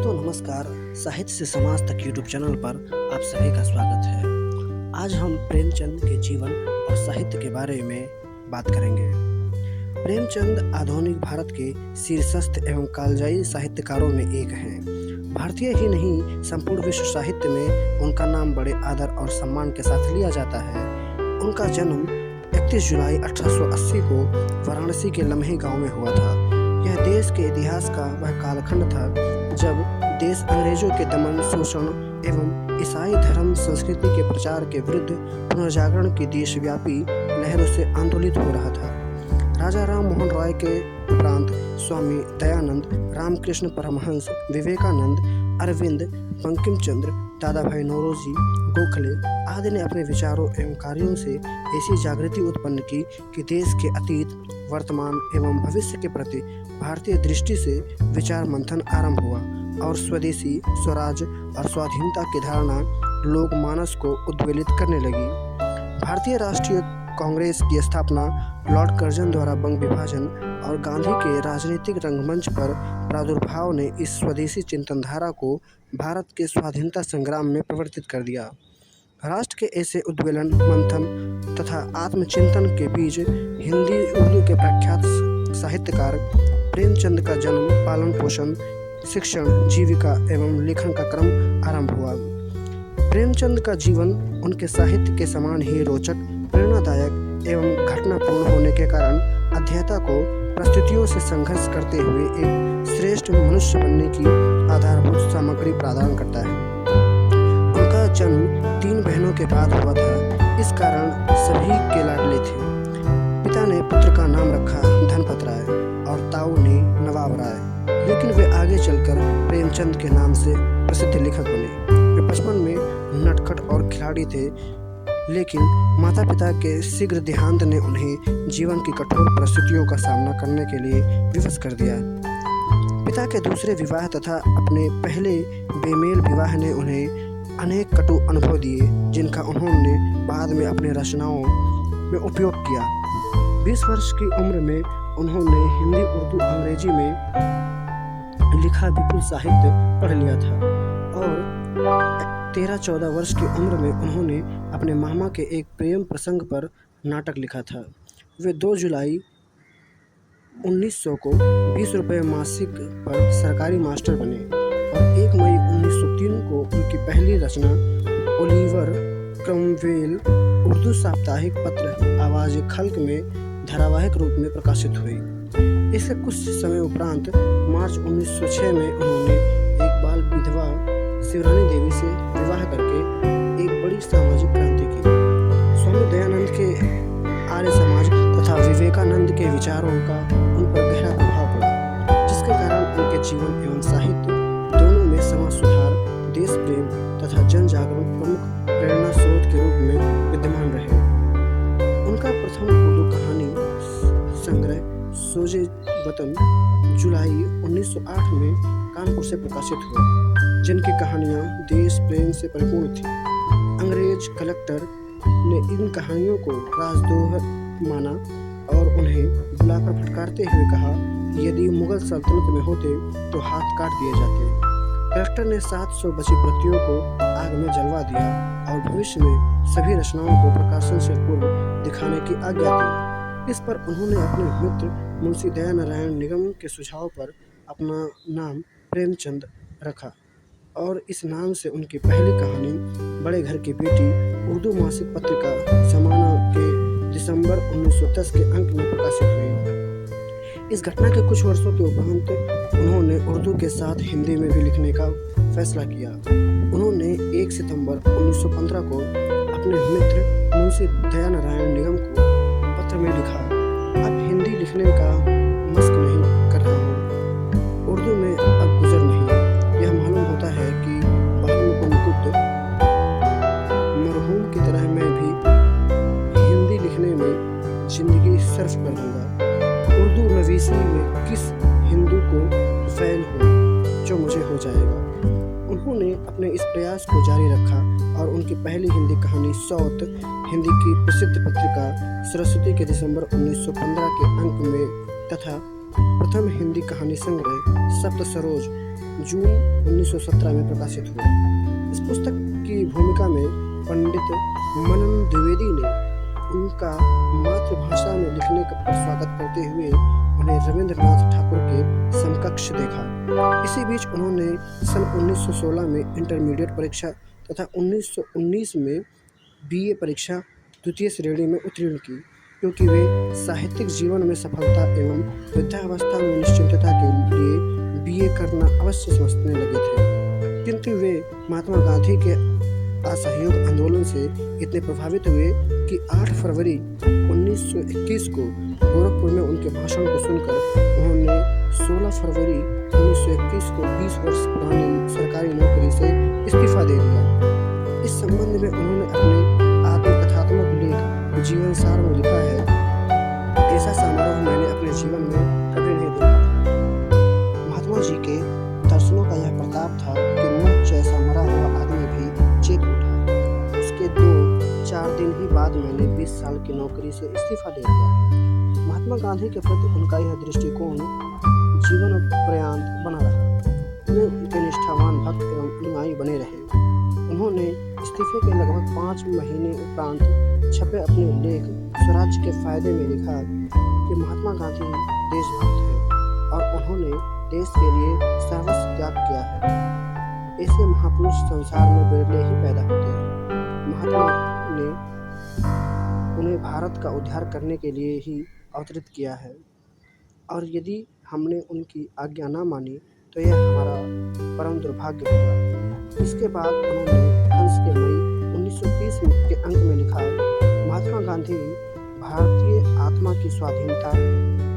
दोस्तों नमस्कार। साहित्य से समाज तक यूट्यूब चैनल पर आप सभी का स्वागत है। आज हम प्रेमचंद के जीवन और साहित्य के बारे में बात करेंगे। प्रेमचंद आधुनिक भारत के शीर्षस्थ एवं कालजयी साहित्यकारों में एक हैं। भारतीय ही नहीं, संपूर्ण विश्व साहित्य में उनका नाम बड़े आदर और सम्मान के साथ लिया जाता है। उनका जन्म 31 जुलाई 1880 को वाराणसी के लम्हे गांव में हुआ था। यह देश के इतिहास का वह कालखंड था जब देश अंग्रेजों के दमन, शोषण एवं ईसाई धर्म संस्कृति के प्रचार के विरुद्ध पुनर्जागरण की देशव्यापी लहरों से आंदोलित हो रहा था। राजा राम मोहन राय के उपरांत स्वामी दयानंद, रामकृष्ण परमहंस, विवेकानंद, अरविंद, बंकिम चंद्र, दादा भाई नौरोजी, गोखले आदि ने अपने विचारों एवं कार्यों से ऐसी जागृति उत्पन्न की कि देश के अतीत, वर्तमान एवं भविष्य के प्रति भारतीय दृष्टि से विचार मंथन आरंभ हुआ और स्वदेशी, स्वराज और स्वाधीनता की धारणा लोक मानस को उद्वेलित करने लगी। भारतीय राष्ट्रीय कांग्रेस की स्थापना लॉर्ड कर्जन द्वारा बंग विभाजन और गांधी के राजनीतिक रंगमंच पर प्रादुर्भाव ने इस स्वदेशी चिंतनधारा को भारत के स्वाधीनता संग्राम में परिवर्तित कर दिया। राष्ट्र के ऐसे उद्वेलन, मंथन तथा आत्मचिंतन के बीच हिंदी उर्दू के प्रख्यात साहित्यकार प्रेमचंद का जन्म, पालन पोषण, शिक्षण, जीविका एवं लेखन का क्रम आरंभ हुआ। प्रेमचंद का जीवन उनके साहित्य के समान ही रोचक, प्रेरणादायक एवं घटनापूर्ण होने के कारण अध्येता को परिस्थितियों से संघर्ष करते हुए एक श्रेष्ठ मनुष्य बनने की आधारभूत सामग्री प्रदान करता है। उनका जन्म 3 बहनों के बाद हुआ था, इस कारण सभी के लाडले थे। पिता ने पुत्र का नाम रखा धनपत राय और ताऊ ने नवाब राय, लेकिन वे आगे चलकर प्रेमचंद के नाम से प्रसिद्ध लेखक बने। वे बचपन में नटखट और खिलाड़ी थे, लेकिन माता पिता के शीघ्र देहांत ने उन्हें जीवन की कठोर परिस्थितियों का सामना करने के लिए विवश कर दिया। पिता के दूसरे विवाह तथा अपने पहले बेमेल विवाह ने उन्हें अनेक कटु अनुभव दिए, जिनका उन्होंने बाद में अपने रचनाओं में उपयोग किया। 20 वर्ष की उम्र में उन्होंने हिंदी, उर्दू, अंग्रेजी में लिखा विपुल साहित्य पढ़ लिया था और 13-14 वर्ष की उम्र में उन्होंने अपने मामा के एक प्रेम प्रसंग पर नाटक लिखा था। वे 2 जुलाई 1900 को 20 रुपये मासिक पर सरकारी मास्टर बने और 1 मई 1903 को उनकी पहली रचना ओलिवर क्रomवेल उर्दू साप्ताहिक पत्र आवाज़ खल्क में धारावाहिक रूप में प्रकाशित हुई। इसके कुछ समय उपरांत मार्च 1906 में उन्होंने एक बाल विधवा शिवरानी देवी से विवाह करके एक बड़ी सामाजिक क्रांति की। स्वामी दयानंद के आर्य समाज तथा विवेकानंद के विचारों का उन पर गहरा प्रभाव पड़ा, जिसके कारण उनके जीवन एवं साहित्य दोनों में समाज सुधार, देश प्रेम तथा जन जागरण प्रमुख प्रेरणा स्रोत के रूप में विद्यमान रहे। उनका प्रथम उर्दू कहानी संग्रह सोजे वतन जुलाई 1908 में कानपुर से प्रकाशित हुआ, जिनकी कहानियां देश प्रेम से परिपूर्ण थी। अंग्रेज कलेक्टर ने इन कहानियों को राजद्रोह माना और उन्हें बुलाकर फटकारते हुए कहा, यदि मुगल सल्तनत में होते तो हाथ काट दिए जाते। कलेक्टर ने 700 बची प्रतियों को आग में जलवा दिया और भविष्य में सभी रचनाओं को प्रकाशन से पूर्व दिखाने की आज्ञा दी। इस पर उन्होंने अपने मित्र मुंशी दयानारायण निगम के सुझाव पर अपना नाम प्रेमचंद रखा और इस नाम से उनकी पहली कहानी बड़े घर की बेटी उर्दू मासिक पत्रिका ज़माना के दिसंबर 1910 के अंक में प्रकाशित हुई। इस घटना के कुछ वर्षों के उपरांत उन्होंने उर्दू के साथ हिंदी में भी लिखने का फैसला किया। उन्होंने 1 सितंबर 1915 को अपने मित्र मुंशी दयानारायण निगम को पत्र में लिखा, अब हिंदी लिखने का मस्क नहीं कर रहा हूँ, उर्दू में अब गुजर नहीं। यह मालूम होता है कि मुकुंद मरहूम की तरह मैं भी हिंदी लिखने में जिंदगी सर्फ कर दूंगा। उर्दू नवीसी में किस हिंदू को फैल हो जो मुझे हो जाएगा। उन्होंने अपने इस प्रयास को जारी रखा और उनकी पहली हिंदी कहानी सौत हिंदी की प्रसिद्ध पत्रिका सरस्वती के दिसंबर 1915 के अंक में तथा प्रथम हिंदी कहानी संग्रह सप्त सरोज जून 1917 में प्रकाशित हुआ। इस पुस्तक की भूमिका में पंडित मनन द्विवेदी ने उनका मातृभाषा में लिखने पर स्वागत करते हुए उन्हें रविंद्रनाथ ठाकुर के समकक्ष देखा। इसी बीच उन्होंने सन 1916 में इंटरमीडिएट परीक्षा तथा 1919 में बीए परीक्षा द्वितीय श्रेणी में उत्तीर्ण की, क्योंकि वे साहित्यिक जीवन में सफलता एवं वृद्धावस्था में निश्चिंतता के लिए बीए करना अवश्य समझने लगे थे। किंतु वे महात्मा गांधी के असहयोग आंदोलन से इतने प्रभावित हुए कि 8 फरवरी 1921 को गोरखपुर में उनके भाषण को सुनकर उन्होंने 16 फरवरी 1921 को 20 वर्ष पुरानी सरकारी नौकरी से इस्तीफा दे दिया। इस संबंध में उन्होंने अपने आत्मकथात्मक लेख जीवन सार में लिखा है, ऐसा समारोह मैंने अपने जीवन में कभी नहीं देखा था। महात्मा जी के दर्शनों का यह प्रताप था कि मुझ जैसा मरा हुआ आदमी भी चेत उठा। उसके 2-4 दिन ही बाद मैंने 20 साल की नौकरी से इस्तीफा दे दिया। महात्मा गांधी के प्रति उनका यह दृष्टिकोण जीवन पर्यंत बना रहा। वे उनके निष्ठावान भक्त एवं अनुयायी बने रहे। उन्होंने इस्तीफे के लगभग 5 महीने उपरांत छपे अपने लेख स्वराज के फायदे में लिखा कि महात्मा गांधी देशभक्त हैं और उन्होंने देश के लिए सर्वस्व त्याग किया है। ऐसे महापुरुष संसार में बिरले ही पैदा होते हैं। महात्मा ने उन्हें भारत का उद्धार करने के लिए ही अवतरित किया है, और यदि हमने उनकी आज्ञा न मानी तो यह हमारा परम दुर्भाग्य होगा। इसके बाद उन्होंने हंस के मई 1930 के अंक में लिखा, महात्मा गांधी भारतीय आत्मा की स्वाधीनता,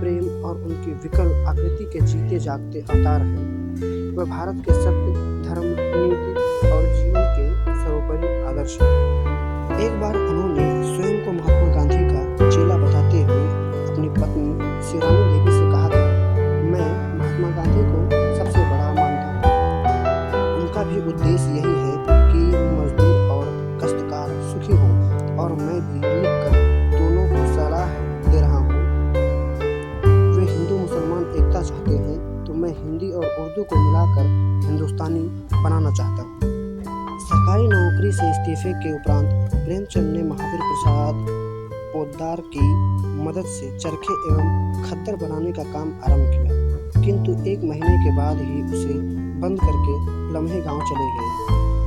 प्रेम और उनकी विकल आकृति के जीते जागते अवतार हैं। वह भारत के सत्य, धर्म, नीति और जीवन के सर्वोपरि आदर्श हैं। एक बार उन्होंने स्वयं को महात्मा गांधी का चेला बताते हुए अपनी पत्नी शिवानी देवी से कहा था, मैं महात्मा गांधी को सबसे बड़ा मानता हूँ। उनका भी उद्देश्य यही है कि मजदूर और काश्तकार सुखी हों, और मैं भी लिखकर दोनों को सलाह दे रहा हूँ। वे हिंदू मुसलमान एकता चाहते हैं, तो मैं हिंदी और उर्दू को मिलाकर हिंदुस्तानी बनाना चाहता हूँ। सरकारी नौकरी से इस्तीफे के उपरांत प्रेमचंद ने महावीर प्रसाद पोद्दार की मदद से चरखे एवं खद्दर बनाने का काम आरंभ किया, किंतु 1 महीने के बाद ही उसे बंद करके लम्हे गांव चले गए।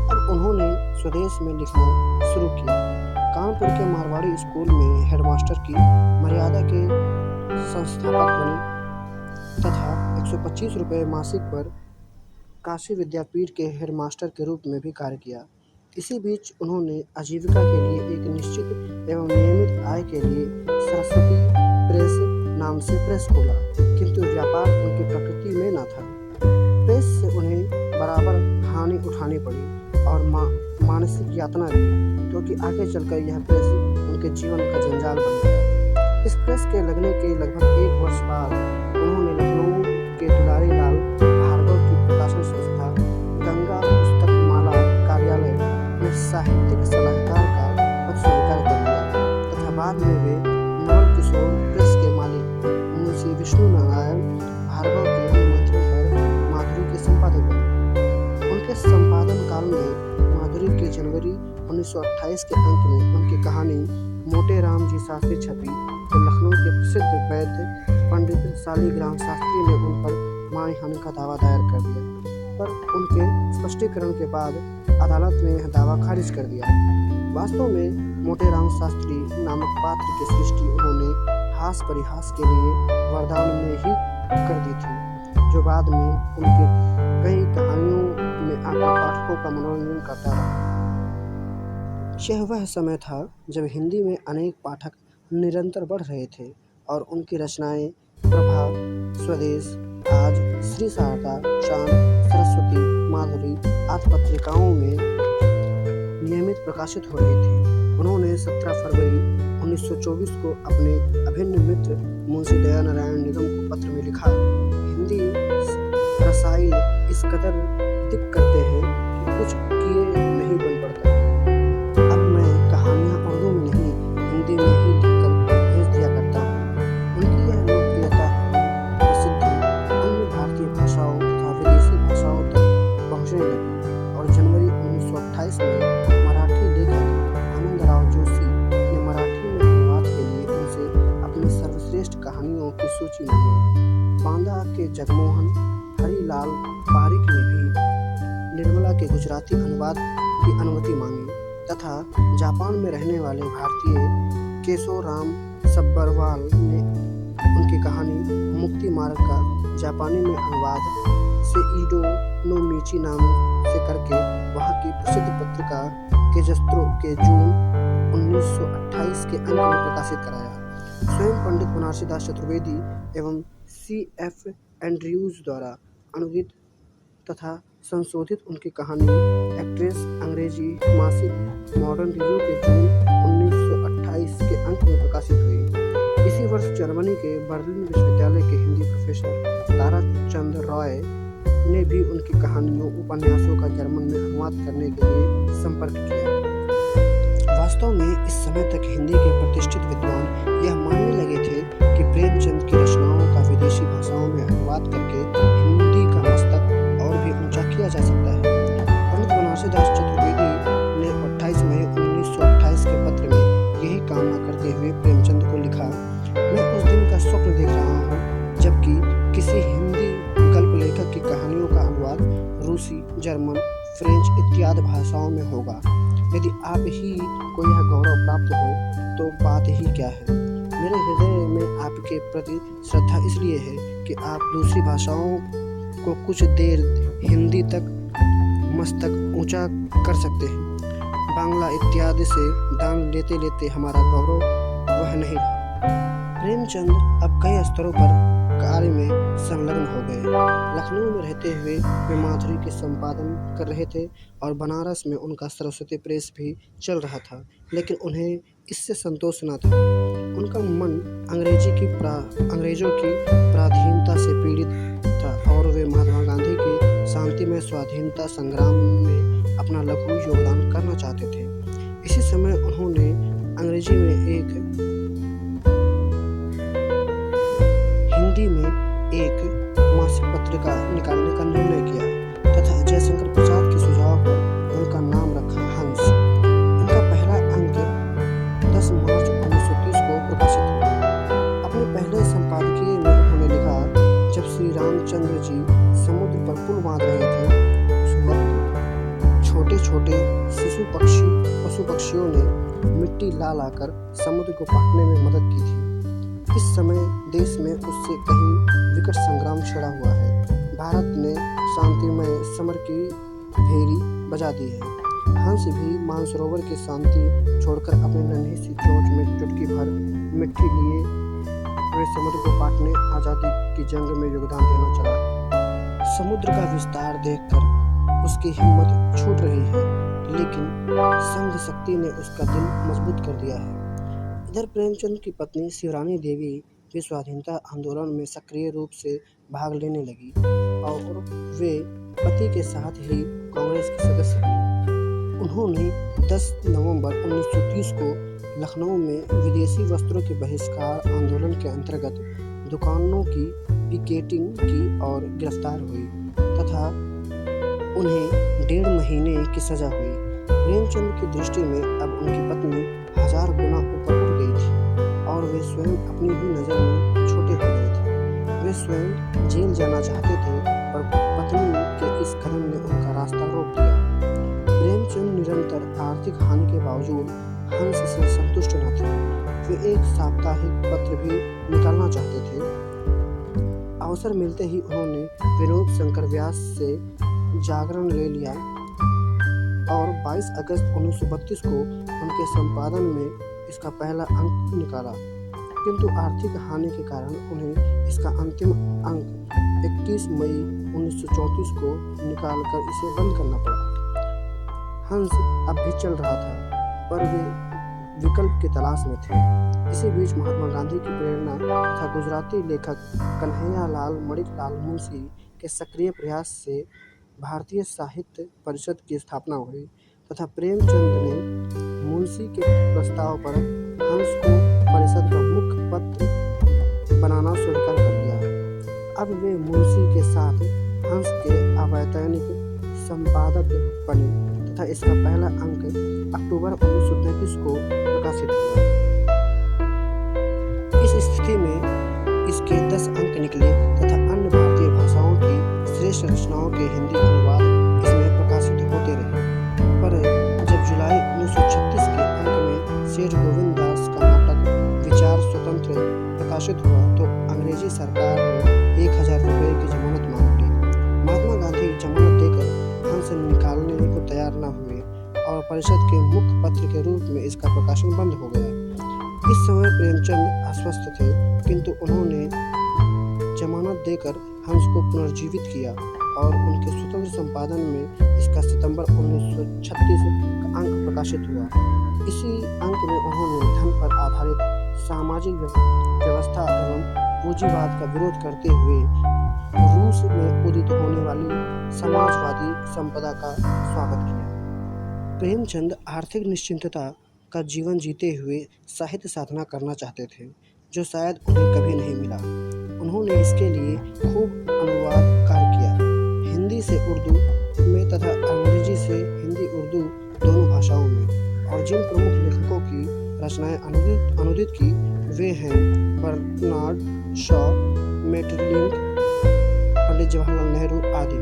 अब उन्होंने स्वदेश में लिखना शुरू किया। कानपुर के मारवाड़ी स्कूल में हेडमास्टर की मर्यादा के संस्थापक बने तथा 125 रुपये मासिक पर काशी विद्यापीठ के हेडमास्टर के रूप में भी कार्य किया। इसी बीच उन्होंने आजीविका के लिए एक निश्चित एवं नियमित आय के लिए सरस्वती प्रेस नाम से प्रेस खोला, किंतु व्यापार उनकी प्रकृति में न था। प्रेस से उन्हें बराबर हानि उठानी पड़ी और मानसिक यातना भी, क्योंकि आगे चलकर यह प्रेस उनके जीवन का जंजाल बन गया। इस प्रेस के लगने के लगभग 1 वर्ष बाद उन्होंने लखनऊ के दुलारी लाल भार्गव की प्रकाशन संस्था गंगा पुस्तक माला कार्यालय में साहित्यिक सलाहकार का पद स्वीकार कर लिया तथा बाद में वे नवल किशोर प्रेस के मालिक मुंशी विष्णु नारायण भार्गव के निमंत्रण पर माधुरी के संपादक बने। उनके संपादन काल में माधुरी के जनवरी 1928 के अंक में उनकी कहानी मोटे राम जी शास्त्री छपी, तो लखनऊ के प्रसिद्ध वैद्य पंडित शालिग्राम शास्त्री ने उन पर मानहानि का दावा दायर कर दिया, पर उनके स्पष्टीकरण के बाद अदालत ने यह दावा खारिज कर दिया। वास्तव में मोटे राम शास्त्री नामक पात्र की सृष्टि उन्होंने हास परिहास के लिए वरदान में ही कर दी थी, जो बाद में उनकी कई कहानियों में आकर पाठकों का मनोरंजन करता रहा। यह वह समय था जब हिंदी में अनेक पाठक निरंतर बढ़ रहे थे और उनकी रचनाएं प्रभा, स्वदेश, आज, श्री शारदा, चांद, सरस्वती, माधुरी आदि पत्रिकाओं में नियमित प्रकाशित हो रही थी। उन्होंने 17 फरवरी 1924 को अपने अभिन्न मित्र मुंशी दयानारायण निगम को पत्र में लिखा, हिंदी रसायल इस कदर दिक करते हैं कि कुछ किए नहीं बन पड़ता। अब मैं कहानियाँ उर्दू में नहीं हिंदी में ही लिखकर भेज दिया करता हूँ। उनकी यह लोकप्रियता प्रसिद्धि अन्य भारतीय भाषाओं तथा विदेशी भाषाओं के गुजराती अनुवाद की अनुमति मांगी तथा जापान में रहने वाले भारतीय केशोराम सब्बरवाल ने उनकी कहानी मुक्ति मार्ग का जापानी में अनुवाद सेइडो नो मिची नाम से करके वहाँ की प्रसिद्ध पत्रिका केजस्त्रो के जून 1928 के अंक में प्रकाशित कराया। स्वयं पंडित बनारसी दास चतुर्वेदी एवं C.F. एंड्रयूज द्वारा अनुदित तथा संशोधित उनकी कहानी एक्ट्रेस अंग्रेजी मासिक मॉडर्न रिव्यू के जून 1928 के अंक में प्रकाशित हुई। इसी वर्ष जर्मनी के बर्लिन विश्वविद्यालय के हिंदी प्रोफेसर ताराचंद रॉय ने भी उनकी कहानियों उपन्यासों का जर्मन में अनुवाद करने के लिए संपर्क किया। वास्तव में इस समय तक हिंदी के प्रतिष्ठित विद्वान यह मानने लगे थे कि प्रेमचंद की रचनाओं का विदेशी भाषाओं में अनुवाद करके हिंदी का मस्तक और भी ऊंचा किया जा सकता है। पंडित बनारसी दास चतुर्वेदी ने 28 मई 1928 के पत्र में यही कामना करते हुए प्रेमचंद को लिखा, मैं उस दिन का स्वप्न देख रहा हूँ जबकि किसी हिंदी गल्प लेखक की कहानियों का अनुवाद रूसी, जर्मन, फ्रेंच इत्यादि भाषाओं में होगा। यदि आप ही को यह गौरव प्राप्त हो तो बात ही क्या है। मेरे हृदय में आपके प्रति श्रद्धा इसलिए है कि आप दूसरी भाषाओं को कुछ देर हिंदी तक मस्तक ऊंचा कर सकते हैं। बांग्ला इत्यादि से दान लेते लेते हमारा गौरव वह नहीं रहा। प्रेमचंद अब कई स्तरों पर कार्य में संलग्न हो गए। लखनऊ में रहते हुए वे माधुरी के संपादन कर रहे थे और बनारस में उनका सरस्वती प्रेस भी चल रहा था, लेकिन उन्हें इससे संतोष न था। उनका मन अंग्रेजों की पराधीनता से पीड़ित था और वे महात्मा गांधी के शांतिमय स्वाधीनता संग्राम में अपना लघु योगदान करना चाहते थे। इसी समय उन्होंने अंग्रेजी में हिंदी में एक मासिक पत्रिका निकालने का निर्णय किया तथा जयशंकर प्रसाद के सुझाव पर उनका नाम रखा हंस। उनका पहला अंक 10 मार्च 1930 को प्रकाशित हुआ। अपने पहले संपादकीय में उन्होंने लिखा, जब श्री रामचंद्र जी समुद्र पर पुल बांध रहे थे उस वक्त छोटे छोटे पशु पक्षियों ने मिट्टी ला लाकर समुद्र को पाटने में मदद की थी। इस समय देश में उससे कहीं विकट संग्राम छिड़ा हुआ है। भारत ने शांतिमय समर की भेरी बजा दी है। हंस भी मानसरोवर की शांति छोड़कर अपने नन्ही सी चोंच में चुटकी भर मिट्टी लिए वे समुद्र को पाटने आजादी की जंग में योगदान देना चला। समुद्र का विस्तार देखकर उसकी हिम्मत छूट रही है, लेकिन संघ शक्ति ने उसका दिल मजबूत कर दिया है। इधर प्रेमचंद की पत्नी शिवरानी देवी भी स्वाधीनता आंदोलन में सक्रिय रूप से भाग लेने लगी और वे पति के साथ ही कांग्रेस की सदस्य बनी। उन्होंने 10 नवंबर 1930 को लखनऊ में विदेशी वस्त्रों के बहिष्कार आंदोलन के अंतर्गत दुकानों की पिकेटिंग की और गिरफ्तार हुई तथा उन्हें 1.5 महीने की सजा हुई। प्रेमचंद की दृष्टि में अब उनकी पत्नी 1000 गुना ऊपर उठ गई थी और वे स्वयं अपनी ही नज़र में छोटे हो गए थे। वे स्वयं जेल जाना चाहते थे पर पत्नी के इस कदम ने उनका रास्ता रोक दिया। प्रेमचंद निरंतर आर्थिक हानि के बावजूद हंस से संतुष्ट न थे। वे एक साप्ताहिक पत्र भी निकालना चाहते थे। अवसर मिलते ही उन्होंने विनोद शंकर व्यास से जागरण ले लिया और 22 अगस्त 1932 को उनके संपादन में इसका पहला अंक निकाला, किंतु आर्थिक हानि के कारण उन्हें इसका अंतिम अंक 31 मई 1934 को निकालकर इसे बंद करना पड़ा। हंस अब भी चल रहा था पर वे विकल्प की तलाश में थे। इसी बीच महात्मा गांधी की प्रेरणा तथा गुजराती लेखक कन्हैया लाल मणिकलाल मुंशी के सक्रिय प्रयास से भारतीय साहित्य परिषद की स्थापना हुई तथा प्रेमचंद ने मुंशी के प्रस्ताव पर हंस को परिषद का मुख्य पत्र बनाना स्वीकार कर लिया। अब वे मुंशी के साथ हंस के अवैतनिक संपादक बने तथा इसका पहला अंक अक्टूबर 1933 को प्रकाशित हुआ। इस स्थिति में इसके 10 अंक निकले तथा अन्य भारतीय भाषाओं की श्रेष्ठ रचनाओं के हिंदी अनुवाद इसमें प्रकाशित हो प्रकाशित हुआ तो अंग्रेजी सरकार ने 1000 रुपये की जमानत मांग ली। महात्मा गांधी जमानत देकर हंस निकालने को तैयार न हुए और परिषद के मुख्य पत्र के रूप में इसका प्रकाशन बंद हो गया। इस समय प्रेमचंद अस्वस्थ थे, किंतु उन्होंने जमानत देकर हंस को पुनर्जीवित किया और उनके स्वतंत्र संपादन में इसका सितंबर 1936 का अंक प्रकाशित हुआ। इसी अंक में उन्होंने धन पर आधारित सामाजिक व्यवस्था एवं पूंजीवाद का विरोध करते हुए रूस में उदित होने वाली समाजवादी संपदा का स्वागत किया। प्रेमचंद आर्थिक निश्चिंतता का जीवन जीते हुए साहित्य साधना करना चाहते थे, जो शायद उन्हें कभी नहीं मिला। उन्होंने इसके लिए खूब अनुवाद कार्य किया, हिंदी से उर्दू में तथा अंग्रेजी से हिंदी उर्दू दोनों भाषाओं में। और जिन प्रमुख लेखकों की रचनाएं अनुदित की वे हैं बर्नार्ड शॉ, मेटरलिंक, पंडित जवाहरलाल नेहरू आदि।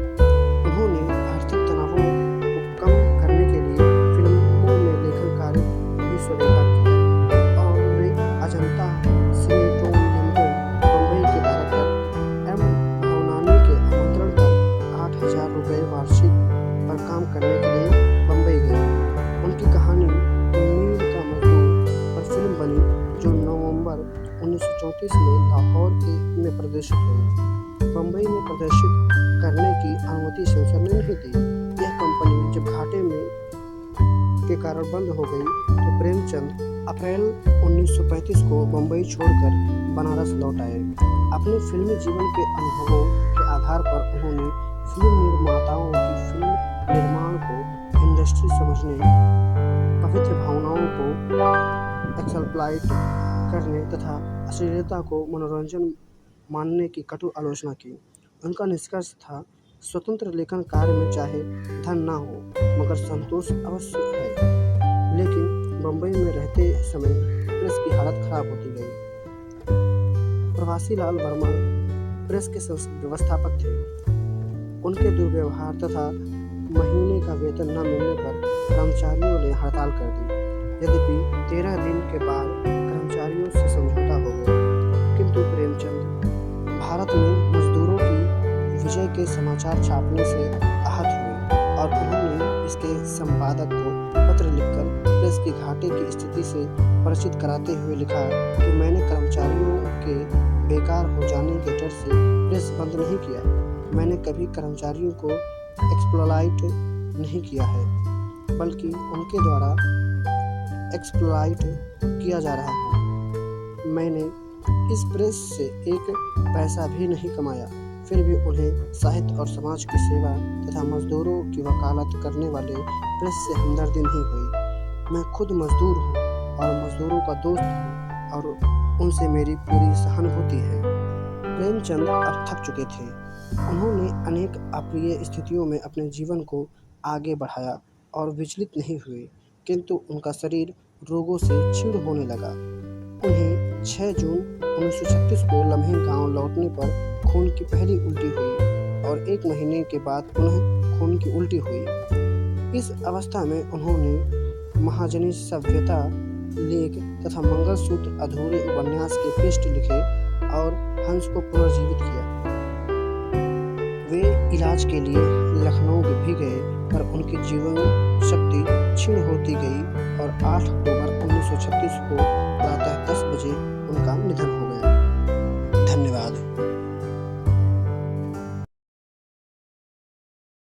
उन्होंने आर्थिक तनावों को कम करने के लिए फिल्मों में लेखन कार्य भी स्वीकार किया और वे अजंता सिनेट्रोन लिमिटेड बम्बई के डायरेक्टर एम भावनानी के आमंत्रण पर 8000 रुपये वार्षिक पर काम करने के लिए बम्बई गए। उनकी कहानी मील का मजदूर पर फिल्म बनी, जो नवंबर 1934 में लाहौर में प्रदर्शित हुई। बम्बई में प्रदर्शित करने की अनुमति सेंसर ने नहीं दी। यह कंपनी जब घाटे में के कारण बंद हो गई तो प्रेमचंद अप्रैल 1935 को बम्बई छोड़कर बनारस लौट आए। अपने फिल्मी जीवन के अनुभवों के आधार पर उन्होंने फिल्म निर्माताओं की फिल्म निर्माण को इंडस्ट्री समझने, पवित्र भावनाओं को एक्सप्लॉइट करने तथा अश्लीलता को मनोरंजन मानने की कटु आलोचना की। उनका निष्कर्ष था, स्वतंत्र लेखन कार्य में चाहे धन न हो मगर संतोष अवश्य है। लेकिन बम्बई में रहते समय प्रेस की हालत खराब होती गई। प्रवासी लाल वर्मा प्रेस के व्यवस्थापक थे। उनके दुर्व्यवहार तथा महीने का वेतन न मिलने पर कर्मचारियों ने हड़ताल कर दी। यद्यपि 13 दिन के बाद कर्मचारियों से समझौता हो गया, किंतु प्रेमचंद भारत में मजदूरों की विजय के समाचार छापने से आहत हुए और उन्होंने इसके संपादक को पत्र लिखकर प्रेस की घाटे की स्थिति से परिचित कराते हुए लिखा कि मैंने कर्मचारियों के बेकार हो जाने के डर से प्रेस बंद नहीं किया। मैंने कभी कर्मचारियों को एक्सप्लॉइट नहीं किया है, बल्कि उनके द्वारा एक्सप्लॉइट किया जा रहा हूँ। मैंने इस प्रेस से एक पैसा भी नहीं कमाया, फिर भी उन्हें साहित्य और समाज की सेवा तथा मजदूरों की वकालत करने वाले प्रेस से हमदर्दी नहीं हुई। मैं खुद मजदूर हूँ और मजदूरों का दोस्त हूँ और उनसे मेरी पूरी सहानुभूति है। प्रेमचंद अब थक चुके थे। उन्होंने अनेक अप्रिय स्थितियों में अपने जीवन को आगे बढ़ाया और विचलित नहीं हुए, किंतु उनका शरीर रोगों से क्षीण होने लगा। उन्हें 6 जून 1936 को लम्हे गांव लौटने पर खून की पहली उल्टी हुई और 1 महीने के बाद पुनः खून की उल्टी हुई। इस अवस्था में उन्होंने महाजनी सभ्यता लेख तथा मंगलसूत्र अधूरे उपन्यास के पृष्ठ लिखे और हंस को पुनर्जीवित किया। वे इलाज के लिए लखनऊ भी गए, पर उनकी जीवन शक्ति क्षीण होती गई और 8 अक्टूबर 1936 को प्रातः 10